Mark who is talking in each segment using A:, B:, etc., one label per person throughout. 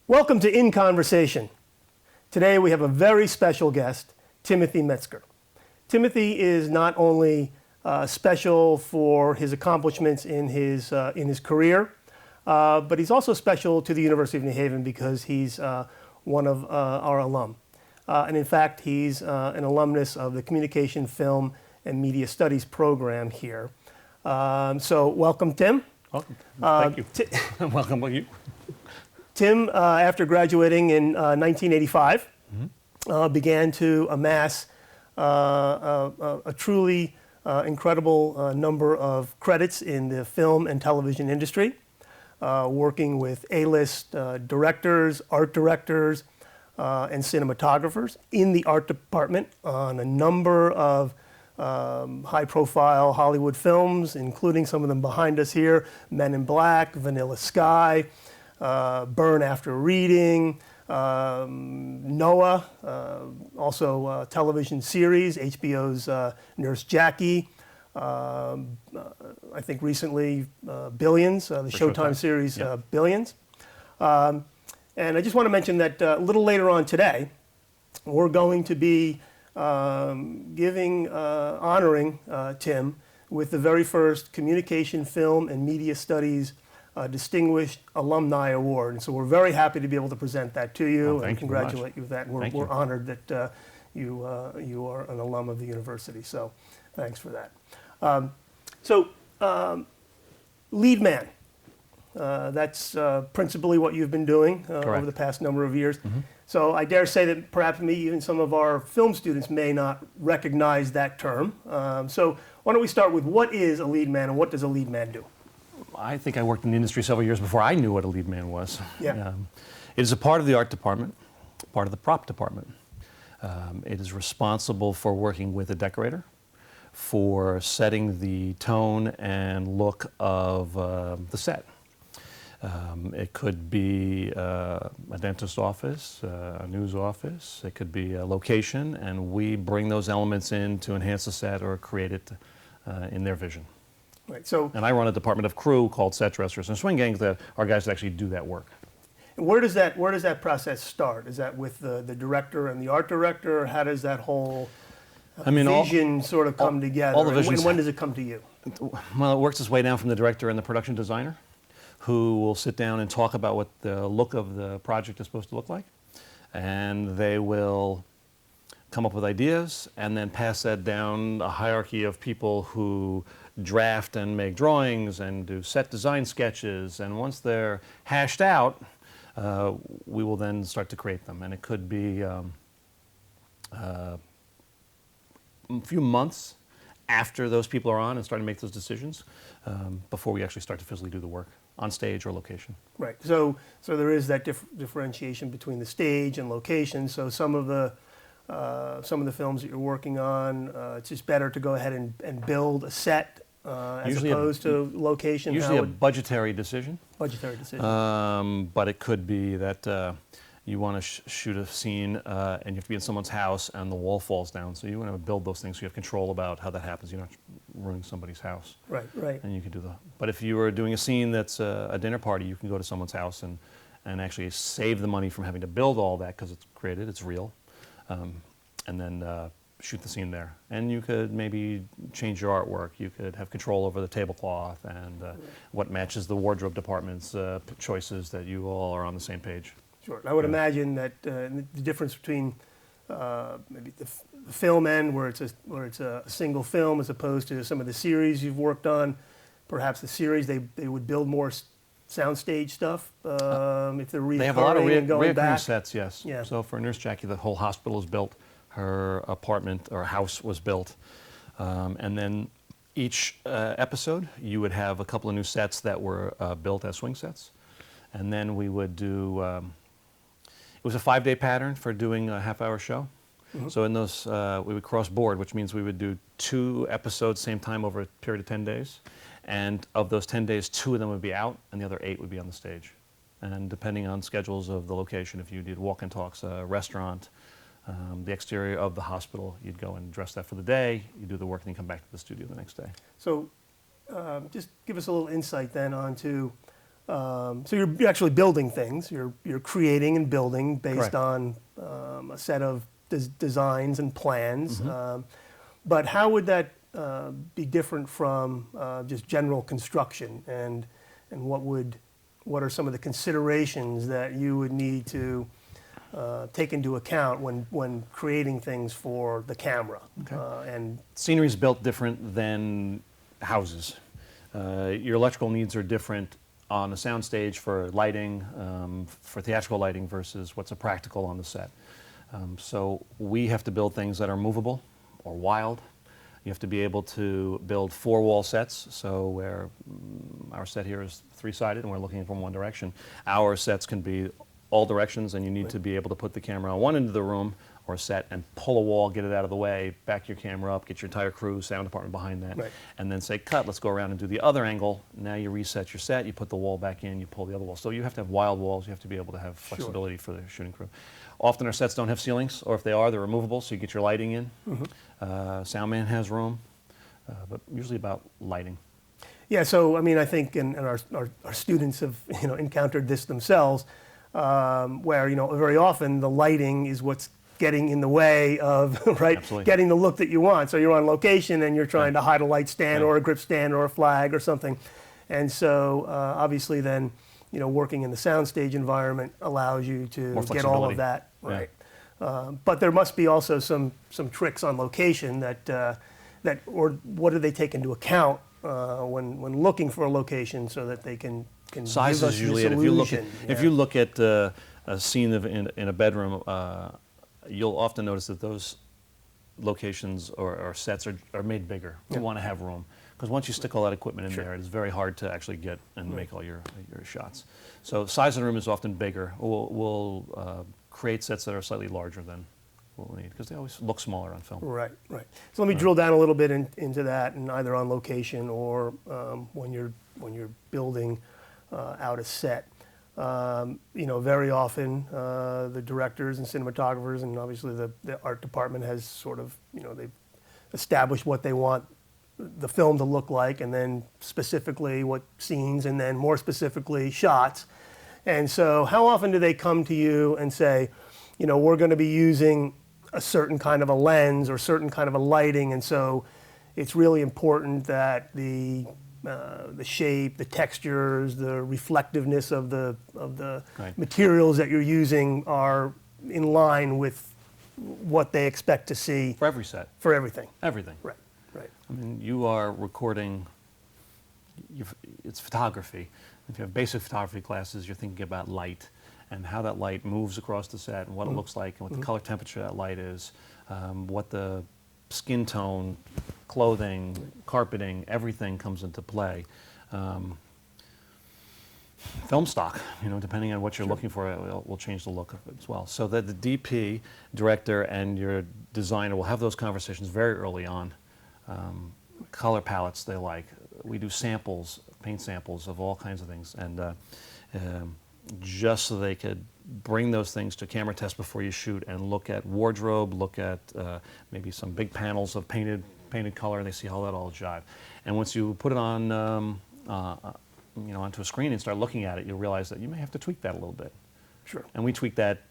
A: Welcome to In Conversation. Today we have a very special guest, Timothy Metzger. Timothy is not only special for his accomplishments in his career, but he's also special to the University of New Haven because he's one of our alum. And in fact, he's an alumnus of the Communication, Film, and Media Studies program here. So welcome, Tim.
B: Welcome. Thank you. Welcome to you.
A: Tim, after graduating in 1985, began to amass a truly incredible number of credits in the film and television industry, working with A-list directors, art directors, and cinematographers in the art department on a number of high-profile Hollywood films, including some of them behind us here, Men in Black, Vanilla Sky, Burn After Reading, Noah, also television series, HBO's Nurse Jackie, I think recently Billions, the Showtime series Billions. And I just want to mention that a little later on today, we're going to be honoring Tim with the very first Communication, Film, and Media Studies Distinguished Alumni Award. And so we're very happy to be able to present that to you and congratulate you with that. And we're honored that you are an alum of the university. So thanks for that. Lead man. That's principally what you've been doing over the past number of years. So I dare say that perhaps even some of our film students may not recognize that term. So why don't we start with what is a lead man and what does a lead man do?
B: I think I worked in the industry several years before I knew what a lead man was.
A: Yeah.
B: It is a part of the art department, part of the prop department. It is responsible for working with a decorator, for setting the tone and look of the set. It could be a dentist office, a news office, it could be a location, and we bring those elements in to enhance the set or create it in their vision.
A: Right. So,
B: and I run a department of crew called set dressers and swing gangs that are guys that actually do that work.
A: And where does that process start? Is that with the director and the art director, or how does that whole vision sort of come together?
B: All the visions,
A: and when does it come to you?
B: Well, it works its way down from the director and the production designer, who will sit down and talk about what the look of the project is supposed to look like. And they will come up with ideas and then pass that down a hierarchy of people who draft and make drawings and do set design sketches. And once they're hashed out, we will then start to create them. And it could be a few months after those people are on and starting to make those decisions before we actually start to physically do the work on stage or location.
A: Right. So there is that differentiation between the stage and location. So some of the films that you're working on, it's just better to go ahead and build a set as opposed to location.
B: Usually a budgetary decision.
A: Budgetary decision.
B: But it could be that you want to shoot a scene and you have to be in someone's house and the wall falls down. So you want to build those things so you have control about how that happens. You're not ruining somebody's house.
A: Right, right.
B: And you can do that. But if you were doing a scene that's a dinner party, you can go to someone's house and actually save the money from having to build all that because it's created, it's real, and then shoot the scene there. And you could maybe change your artwork. You could have control over the tablecloth and what matches the wardrobe department's choices, that you all are on the same page.
A: Sure. I would imagine that the difference between maybe the film end, where it's a single film, as opposed to some of the series you've worked on, perhaps the series they would build more soundstage stuff if they're
B: they have a lot of
A: reoccurring
B: sets, yes. Yeah. So for Nurse Jackie, the whole hospital is built. Her apartment or house was built, and then each episode you would have a couple of new sets that were built as swing sets, and then we would do. It was a 5-day pattern for doing a half-hour show. So in those, we would cross board, which means we would do 2 episodes same time over a period of 10 days. And of those 10 days, 2 of them would be out, and the other 8 would be on the stage. And depending on schedules of the location, if you did walk and talks, a restaurant, the exterior of the hospital, you'd go and dress that for the day, you do the work, and then come back to the studio the next day.
A: So just give us a little insight then onto So you're actually building things. You're creating and building based
B: Correct.
A: on a set of designs and plans. But how would that be different from just general construction? And what are some of the considerations that you would need to take into account when creating things for the camera? And
B: Scenery is built different than houses. Your electrical needs are different on a soundstage for lighting, for theatrical lighting versus what's a practical on the set. So we have to build things that are movable or wild. You have to be able to build 4-wall sets, so where our set here is 3-sided and we're looking from one direction. Our sets can be all directions, and you need to be able to put the camera on one end of the room or set and pull a wall, get it out of the way, back your camera up, get your entire crew, sound department behind that, and then say, cut, let's go around and do the other angle. Now you reset your set, you put the wall back in, you pull the other wall. So you have to have wild walls, you have to be able to have flexibility for the shooting crew. Often our sets don't have ceilings, or if they are, they're removable, so you get your lighting in. Sound man has room, but usually about lighting.
A: yeah, so I mean, I think, and our students have encountered this themselves, where very often the lighting is what's getting in the way of
B: Absolutely.
A: getting the look that you want. So you're on location and you're trying to hide a light stand or a grip stand or a flag or something, and so obviously then working in the soundstage environment allows you to get all of that right. But there must be also some tricks on location that or what do they take into account when looking for a location so that they can
B: Size
A: give us
B: is usually
A: this
B: it.
A: illusion.
B: If you look at a scene in a bedroom, you'll often notice that those locations or sets are made bigger. You want to have room, because once you stick all that equipment in there, it's very hard to actually get and make all your shots. So size of the room is often bigger. We'll create sets that are slightly larger than what we need, because they always look smaller on film.
A: Right. So let me drill down a little bit into that, and either on location or when you're building out a set. Very often the directors and cinematographers, and obviously the art department has sort of, they've established what they want the film to look like, and then specifically what scenes, and then more specifically shots. And so how often do they come to you and say, we're going to be using a certain kind of a lens or certain kind of a lighting, and so it's really important that the shape, the textures, the reflectiveness of the materials that you're using are in line with what they expect to see
B: For every set.
A: for everything.
B: Everything.
A: Right.
B: I mean, you are recording, it's photography. If you have basic photography classes, you're thinking about light and how that light moves across the set and what it looks like and what the color temperature of that light is, what the skin tone, clothing, carpeting, everything comes into play. Film stock, depending on what you're looking for, it will change the look of it as well. So that the DP, director, and your designer will have those conversations very early on. Color palettes they like. We do samples, paint samples of all kinds of things, and just so they could bring those things to camera test before you shoot and look at wardrobe, look at maybe some big panels of painted color, and they see how that all jive. And once you put it on, onto a screen and start looking at it, you'll realize that you may have to tweak that a little bit.
A: Sure.
B: And we tweak that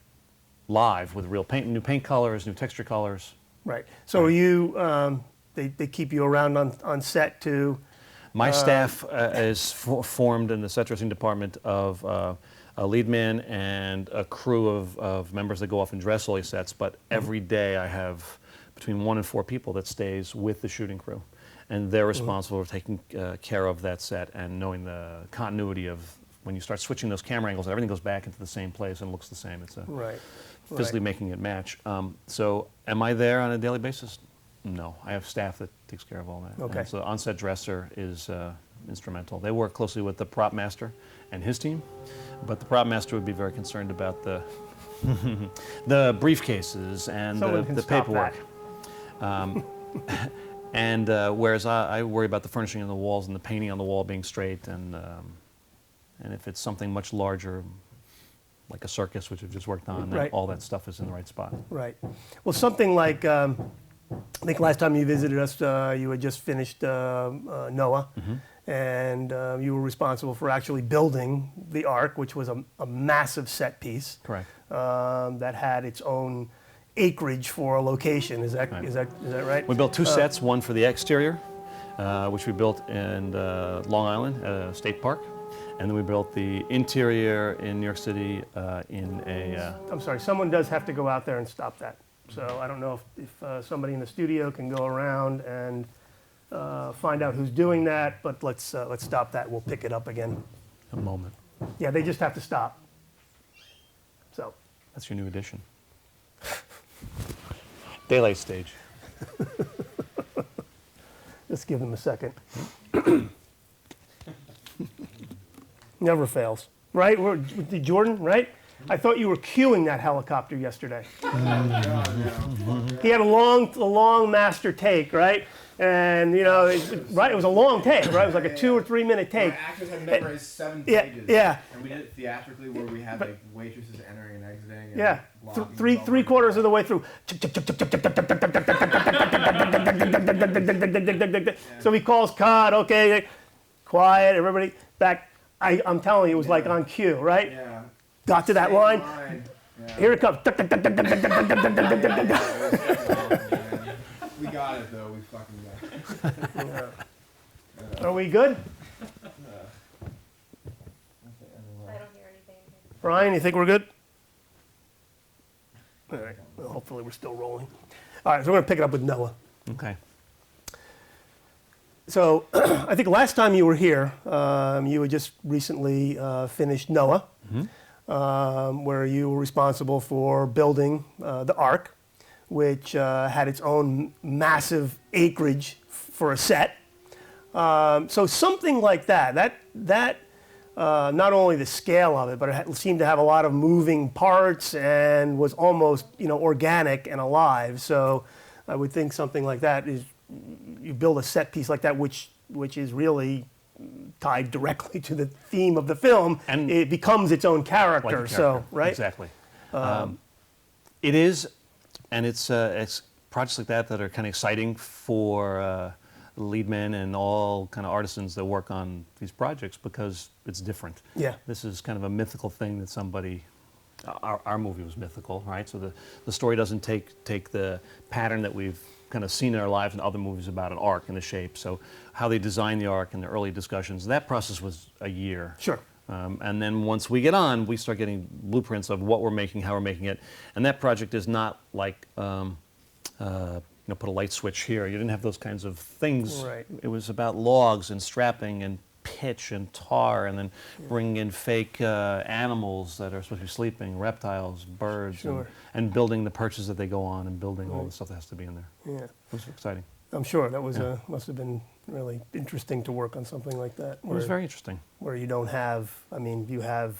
B: live with real paint, new paint colors, new texture colors.
A: Right. So are you? They keep you around on set too.
B: My staff is formed in the set dressing department of a lead man and a crew of members that go off and dress all these sets, but every day I have between 1 and 4 people that stays with the shooting crew, and they're responsible for taking care of that set and knowing the continuity of when you start switching those camera angles, everything goes back into the same place and looks the same. It's physically making it match. So am I there on a daily basis? No, I have staff that takes care of all that.
A: Okay.
B: And so the on-set dresser is instrumental. They work closely with the prop master and his team, but the prop master would be very concerned about the the briefcases and the paperwork. And whereas I worry about the furnishing on the walls and the painting on the wall being straight, and if it's something much larger, like a circus, which we've just worked on, then all that stuff is in the right spot. Right.
A: Well, something like I think last time you visited us, you had just finished Noah, and you were responsible for actually building the Ark, which was a massive set piece.
B: Correct.
A: That had its own acreage for a location. Is that
B: Right.
A: is that right?
B: We built two sets, one for the exterior, which we built in Long Island State Park, and then we built the interior in New York City in a...
A: I'm sorry, someone does have to go out there and stop that. So I don't know if somebody in the studio can go around and find out who's doing that, but let's stop that. We'll pick it up again.
B: a moment.
A: Yeah, they just have to stop. So.
B: That's your new addition. Daylight stage.
A: Just give them a second. Never fails. Right? Jordan, right? I thought you were cueing that helicopter yesterday. He had a long master take, right? And, you know, it was a long take, right? It was like a 2 or 3 minute take.
C: My actors had memorized 7
A: Yeah,
C: pages.
A: yeah.
C: And we did it theatrically where we had like waitresses entering and exiting. And
A: Yeah,
C: blocking
A: three quarters of the way through. So he calls cut, okay, quiet, everybody back. I'm telling you, it was like on cue, right?
C: Yeah.
A: Got to that line,
C: Yeah.
A: here it comes.
C: We got it though. We fucking got it.
A: Are we good?
D: I don't hear anything.
A: Brian, you think we're good? All right, well, hopefully we're still rolling. All right, so we're gonna pick it up with Noah.
B: Okay.
A: So I think last time you were here, you had just recently finished Noah, where you were responsible for building the Ark, which had its own massive acreage for a set. So something like that not only the scale of it, but it seemed to have a lot of moving parts and was almost, organic and alive. So I would think something like that is, you build a set piece like that, which is really tied directly to the theme of the film,
B: And
A: it becomes its own character.
B: Like a
A: So,
B: character.
A: right?
B: Exactly. It is, and it's projects like that are kind of exciting for lead men and all kind of artisans that work on these projects because it's different.
A: Yeah.
B: This is kind of a mythical thing that somebody. Our movie was mythical, right? So the story doesn't take the pattern that we've kind of seen in our lives in other movies about an arc and the shape. So how they designed the arc and the early discussions, that process was a year.
A: Sure.
B: And then once we get on, we start getting blueprints of what we're making, how we're making it. And that project is not like, put a light switch here. You didn't have those kinds of things.
A: Right.
B: It was about logs and strapping and pitch and tar, and then bringing in fake animals that are supposed to be sleeping, reptiles, birds,
A: Sure.
B: and building the perches that they go on and building all the stuff that has to be in there.
A: Yeah.
B: It was exciting.
A: I'm sure that was must have been really interesting to work on something like that.
B: It was very interesting.
A: Where you don't have, you have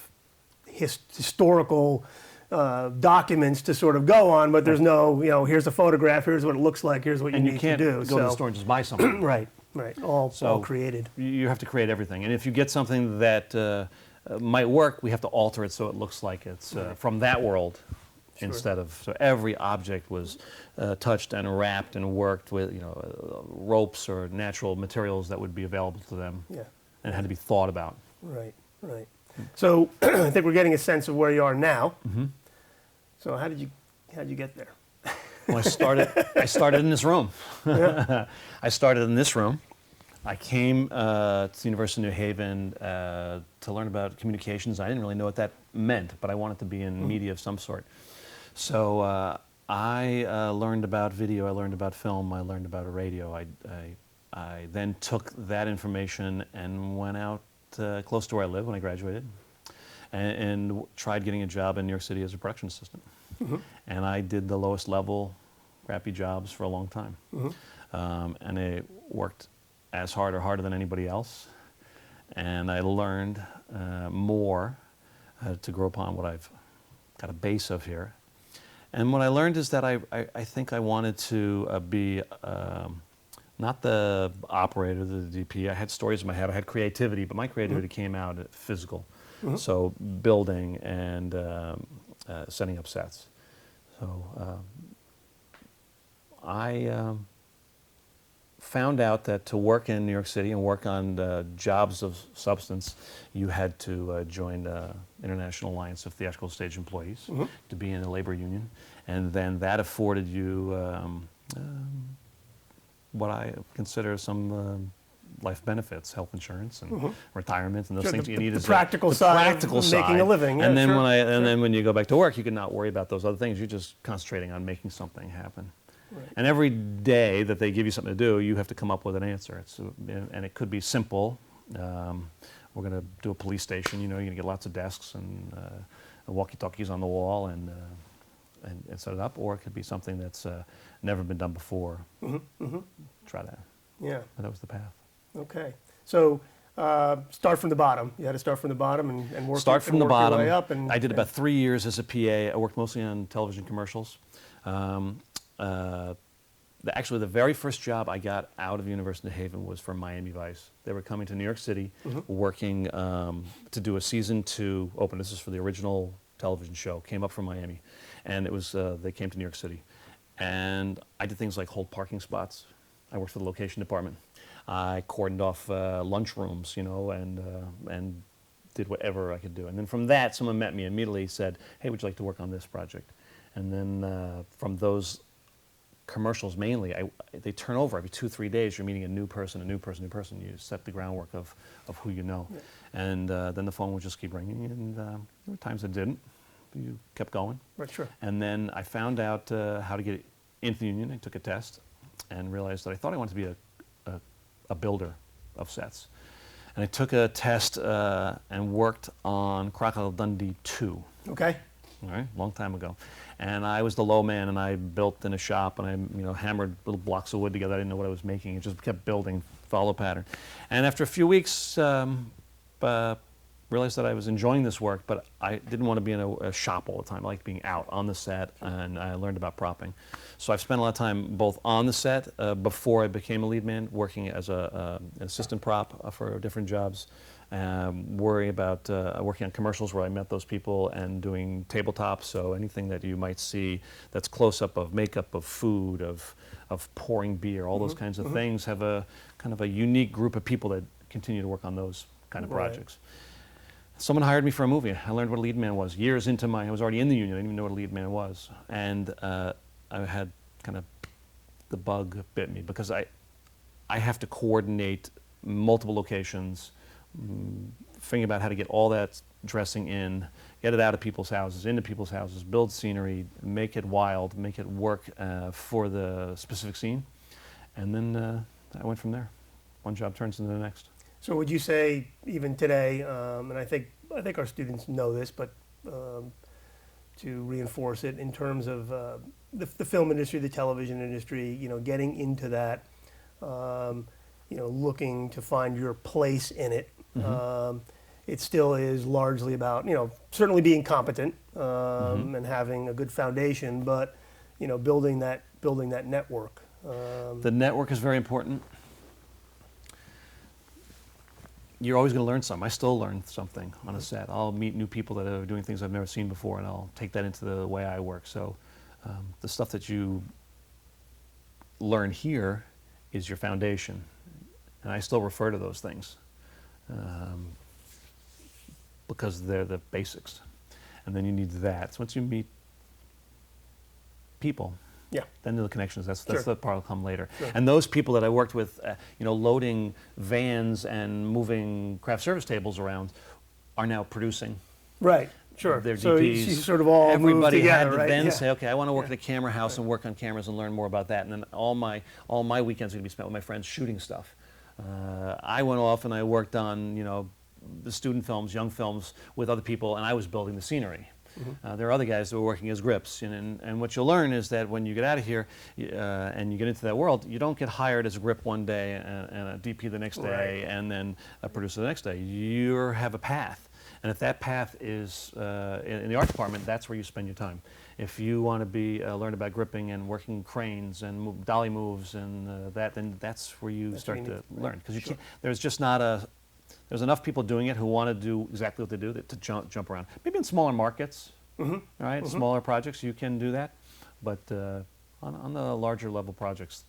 A: historical documents to sort of go on, but there's no, here's a photograph, here's what it looks like, here's what you
B: And
A: need
B: you can't
A: to do.
B: go to the store and just buy something.
A: Right, all
B: So-
A: created.
B: You have to create everything. And if you get something that might work, we have to alter it so it looks like it's from that world.
A: Sure.
B: Instead of, so every object was touched and wrapped and worked with, ropes or natural materials that would be available to them.
A: Yeah,
B: And it had to be thought about.
A: right. So I think we're getting a sense of where you are now. So how did you get there?
B: Well, I started in this room. I started in this room. I came to the University of New Haven to learn about communications. I didn't really know what that meant, but I wanted to be in media of some sort. So I learned about video, I learned about film, I learned about radio. I then took that information and went out close to where I live when I graduated and tried getting a job in New York City as a production assistant. And I did the lowest level, crappy jobs for a long time. And I worked as hard or harder than anybody else. And I learned more to grow upon what I've got a base of here. And what I learned is that I think I wanted to be not the operator, the DP. I had stories in my head. I had creativity, but my creativity came out physical. So building and setting up sets. So I found out that to work in New York City and work on jobs of substance, you had to join the International Alliance of Theatrical Stage Employees to be in a labor union. And then that afforded you what I consider some life benefits, health insurance and retirement and those things you need
A: the
B: as
A: practical
B: the
A: side
B: practical
A: of making
B: side.
A: a living. Yeah,
B: And then
A: sure.
B: then when you go back to work, you can not worry about those other things. You're just concentrating on making something happen.
A: Right.
B: And every day that they give you something to do, you have to come up with an answer. And it could be simple. We're going to do a police station. You know, you're going to get lots of desks and walkie-talkies on the wall and set it up. Or it could be something that's never been done before. Try that.
A: Yeah.
B: But that was the path.
A: Okay. So start from the bottom. You had to start from the bottom and work.
B: Start from the
A: your
B: bottom.
A: way up
B: I did about 3 years as a PA. I worked mostly on television commercials. Actually, the very first job I got out of University of New Haven was for Miami Vice. They were coming to New York City, working to do a season 2 open. This is for the original television show. Came up from Miami, and it was they came to New York City, and I did things like hold parking spots. I worked for the location department. I cordoned off lunchrooms, you know, and did whatever I could do. And then from that, someone met me and immediately said, "Hey, would you like to work on this project?" And then from those commercials mainly, they turn over every 2-3 days. You're meeting a new person. You set the groundwork of who you know. Yeah. And then the phone would just keep ringing, and there were times it didn't. But you kept going.
A: Right, sure.
B: And then I found out how to get into the union. I took a test and realized that I thought I wanted to be a builder of sets. And I took a test and worked on Crocodile Dundee 2.
A: Okay.
B: All right, long time ago. And I was the low man, and I built in a shop, and I hammered little blocks of wood together. I didn't know what I was making. It just kept building, follow pattern. And after a few weeks, realized that I was enjoying this work, but I didn't want to be in a shop all the time. I liked being out on the set, and I learned about propping. So I've spent a lot of time both on the set before I became a lead man, working as an assistant prop for different jobs, working on commercials where I met those people, and doing tabletops. So anything that you might see that's close-up of makeup, of food, of pouring beer, all those kinds of things have a kind of a unique group of people that continue to work on those kind of projects. Someone hired me for a movie. I learned what a lead man was. Years into I was already in the union. I didn't even know what a lead man was. And I had kind of, the bug bit me because I have to coordinate multiple locations, thinking about how to get all that dressing in, get it out of people's houses, into people's houses, build scenery, make it wild, make it work for the specific scene. And then I went from there. One job turns into the next.
A: So would you say even today, and I think our students know this, but to reinforce it in terms of the film industry, the television industry, you know, getting into that, you know, looking to find your place in it, it still is largely about, you know, certainly being competent and having a good foundation, but, you know, building that network.
B: The network is very important. You're always going to learn something. I still learn something on a set. I'll meet new people that are doing things I've never seen before, and I'll take that into the way I work. So the stuff that you learn here is your foundation. And I still refer to those things because they're the basics. And then you need that. So once you meet people, then the connections, that's the part will come later. Sure. And those people that I worked with, you know, loading vans and moving craft service tables around are now producing.
A: Right, sure.
B: Their
A: so
B: DPs.
A: you sort of all
B: Everybody
A: moved
B: had
A: together,
B: to
A: right?
B: then say, okay, I want to work at a camera house and work on cameras and learn more about that. And then all my weekends are going to be spent with my friends shooting stuff. I went off and I worked on, you know, the student films, young films with other people, and I was building the scenery. There are other guys that were working as grips, and what you'll learn is that when you get out of here and you get into that world, you don't get hired as a grip one day and a DP the next day and then a producer the next day. You have a path, and if that path is in the art department, that's where you spend your time. If you want to be learn about gripping and working cranes and dolly moves and then that's where you start to learn, because you can't. There's just not There's enough people doing it who want to do exactly what they do to jump around. Maybe in smaller markets, right? Smaller projects, you can do that. But on the larger level projects,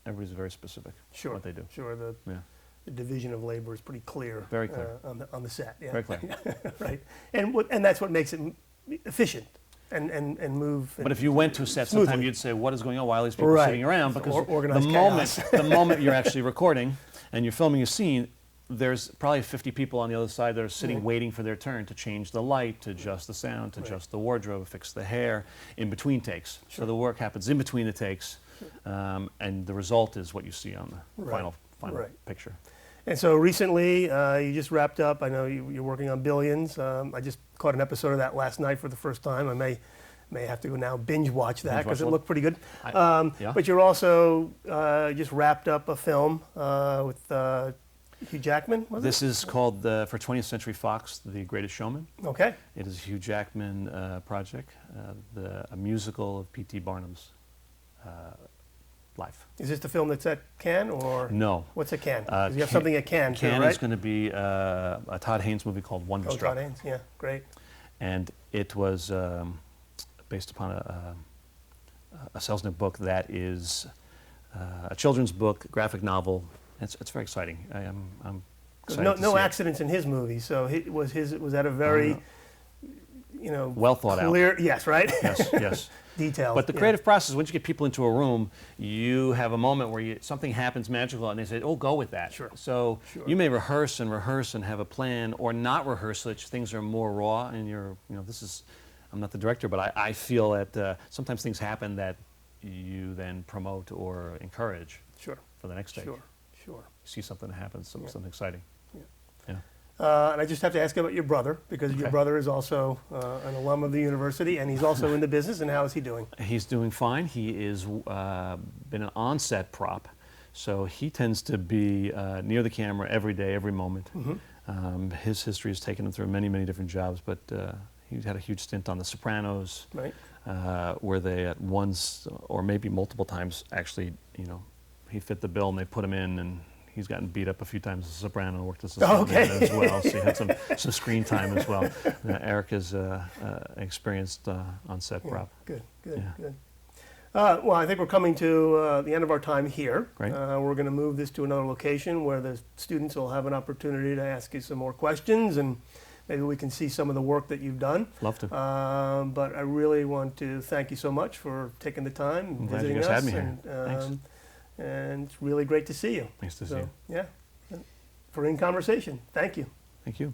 B: everybody's very specific
A: Sure.
B: what they do.
A: Sure.
B: Yeah.
A: The division of labor is pretty clear.
B: Very clear.
A: On the set. Yeah.
B: Very clear.
A: Right. And that's what makes it efficient and move.
B: But if you went to a set,
A: smoothly.
B: sometimes you'd say, "What is going on? Why are these people
A: Right.
B: sitting around?"
A: It's
B: Because
A: organized
B: the moment you're actually recording and you're filming a scene, there's probably 50 people on the other side that are sitting
A: Right.
B: waiting for their turn to change the light, to adjust the sound, to
A: Right.
B: adjust the wardrobe, fix the hair in between takes.
A: Sure.
B: So the work happens in between the takes, and the result is what you see on the
A: Right.
B: final
A: Right.
B: picture.
A: And so recently, you just wrapped up. I know you're working on Billions. I just caught an episode of that last night for the first time. I may have to go now binge watch that
B: Binge
A: because
B: watch
A: it
B: it.
A: looked pretty good.
B: Yeah.
A: But you're also just wrapped up a film with Hugh Jackman, was
B: This is called, for 20th Century Fox, The Greatest Showman.
A: it? Okay.
B: It is a Hugh Jackman project, a musical of P.T. Barnum's life.
A: Is this the film that's at Cannes or
B: No.
A: what's at Cannes? 'Cause you have
B: Cannes-
A: something at Cannes too,
B: Cannes
A: right?
B: is going to be a Todd Haynes movie called
A: Oh,
B: Wonderstruck.
A: Todd Haynes. Yeah, great.
B: And it was based upon a Selznick book that is a children's book, graphic novel. It's very exciting. I'm excited
A: No,
B: to
A: no
B: see it.
A: accidents in his movie. So was that a very,
B: Well thought out.
A: clear? Yes, right.
B: Yes, yes.
A: Detailed.
B: But the
A: yeah.
B: creative process, once you get people into a room, you have a moment where something happens magical and they say, oh, go with that.
A: Sure.
B: So
A: Sure.
B: you may rehearse and have a plan, or not rehearse so that things are more raw and I'm not the director, but I feel that sometimes things happen that you then promote or encourage
A: Sure,
B: for the next stage.
A: sure, sure.
B: You see something that happens,
A: Yeah.
B: something exciting.
A: Yeah.
B: Yeah.
A: And I just have to ask about your brother, because your
B: Okay.
A: brother is also an alum of the university, and he's also in the business. And how is he doing?
B: He's doing fine. He is been an on-set prop, so he tends to be near the camera every day, every moment. His history has taken him through many, many different jobs, but he had a huge stint on The Sopranos,
A: Right.
B: where they at once, or maybe multiple times, actually, he fit the bill and they put him in, and he's gotten beat up a few times as a soprano, worked as a
A: Oh,
B: soprano
A: okay.
B: as well, so he had some screen time as well. Eric is experienced on-set
A: Yeah,
B: prop.
A: good, good,
B: Yeah.
A: good. Well, I think we're coming to the end of our time here.
B: Great.
A: We're going to move this to another location where the students will have an opportunity to ask you some more questions, and maybe we can see some of the work that you've done.
B: Love to.
A: But I really want to thank you so much for taking the time and
B: I'm glad you
A: visiting
B: guys
A: us.
B: had me here.
A: And,
B: Thanks.
A: And it's really great to see you.
B: Nice to see you.
A: Yeah. For In Conversation. Thank you.
B: Thank you.